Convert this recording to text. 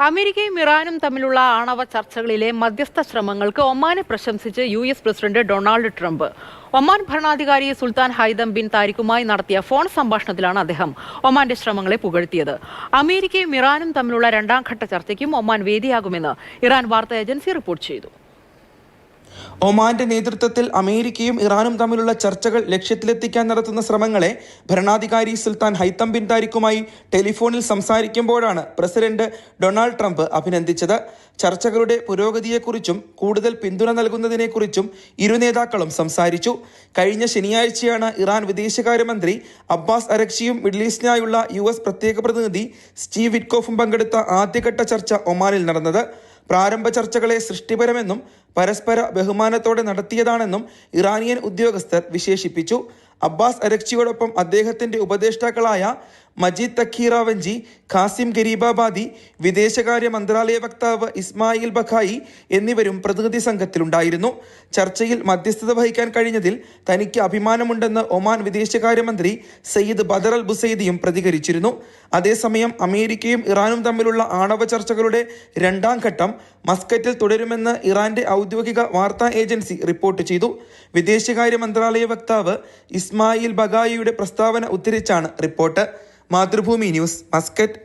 അമേരിക്കയും ഇറാനും തമ്മിലുള്ള ആണവ ചർച്ചകളിലെ മധ്യസ്ഥ ശ്രമങ്ങൾക്ക് ഒമാനെ പ്രശംസിച്ച് US president Donald Trump. Oman ഭരണാധികാരി സുൽത്താൻ ഹൈതം ബിൻ താരിഖുമായി നടത്തിയ ഫോൺ സംഭാഷണത്തിലാണ് അദ്ദേഹം ഒമാന്റെ ശ്രമങ്ങളെ പുകഴ്ത്തിയത്. അമേരിക്കയും ഇറാനും തമ്മിലുള്ള രണ്ടാം ഘട്ട ചർച്ചയ്ക്കും ഒമാൻ വേദിയാകുമെന്ന് ഇറാൻ വാർത്താ ഏജൻസി റിപ്പോർട്ട് ചെയ്തു. ഒമാന്റെ നേതൃത്വത്തിൽ അമേരിക്കയും ഇറാനും തമ്മിലുള്ള ചർച്ചകൾ ലക്ഷ്യത്തിലെത്തിക്കാൻ നടത്തുന്ന ശ്രമങ്ങളെ ഭരണാധികാരി സുൽത്താൻ ഹൈതം ബിൻ താരിഖുമായി ടെലിഫോണിൽ സംസാരിക്കുമ്പോഴാണ് പ്രസിഡന്റ് ഡൊണാൾഡ് ട്രംപ് അഭിനന്ദിച്ചത്. ചർച്ചകളുടെ പുരോഗതിയെക്കുറിച്ചും കൂടുതൽ പിന്തുണ നൽകുന്നതിനെക്കുറിച്ചും ഇരു നേതാക്കളും സംസാരിച്ചു. കഴിഞ്ഞ ശനിയാഴ്ചയാണ് ഇറാൻ വിദേശകാര്യമന്ത്രി അബ്ബാസ് അരക്ചിയും മിഡിൽ ഈസ്റ്റിനായുള്ള US പ്രത്യേക പ്രതിനിധി സ്റ്റീവ് വിറ്റ്കോഫും പങ്കെടുത്ത ആദ്യഘട്ട ചർച്ച ഒമാനിൽ നടന്നത്. പ്രാരംഭ ചർച്ചകളെ സൃഷ്ടിപരമെന്നും പരസ്പര ബഹുമാനത്തോടെ നടത്തിയതാണെന്നും ഇറാനിയൻ ഉദ്യോഗസ്ഥർ വിശേഷിപ്പിച്ചു. അബ്ബാസ് അരക്ചിയോടൊപ്പം അദ്ദേഹത്തിന്റെ ഉപദേഷ്ടാക്കളായ മജീദ് തഖീറാവഞ്ചി, ഖാസിം ഗരീബാബാദി, വിദേശകാര്യ മന്ത്രാലയ വക്താവ് ഇസ്മായിൽ ബഖായി എന്നിവരും പ്രതിനിധി സംഘത്തിലുണ്ടായിരുന്നു. ചർച്ചയിൽ മധ്യസ്ഥത വഹിക്കാൻ കഴിഞ്ഞതിൽ തനിക്ക് അഭിമാനമുണ്ടെന്ന് ഒമാൻ വിദേശകാര്യമന്ത്രി സയ്യിദ് ബദർ അൽ ബുസൈദിയും പ്രതികരിച്ചിരുന്നു. അതേസമയം അമേരിക്കയും ഇറാനും തമ്മിലുള്ള ആണവ ചർച്ചകളുടെ രണ്ടാം ഘട്ടം മസ്കറ്റിൽ തുടരുമെന്ന് ഇറാന്റെ ഔദ്യോഗിക വാർത്താ ഏജൻസി റിപ്പോർട്ട് ചെയ്തു. വിദേശകാര്യ മന്ത്രാലയ വക്താവ് ഇസ്മായിൽ ബഖായിയുടെ പ്രസ്താവന ഉദ്ധരിച്ചാണ് റിപ്പോർട്ട്. Mathrubhumi news, Muscat.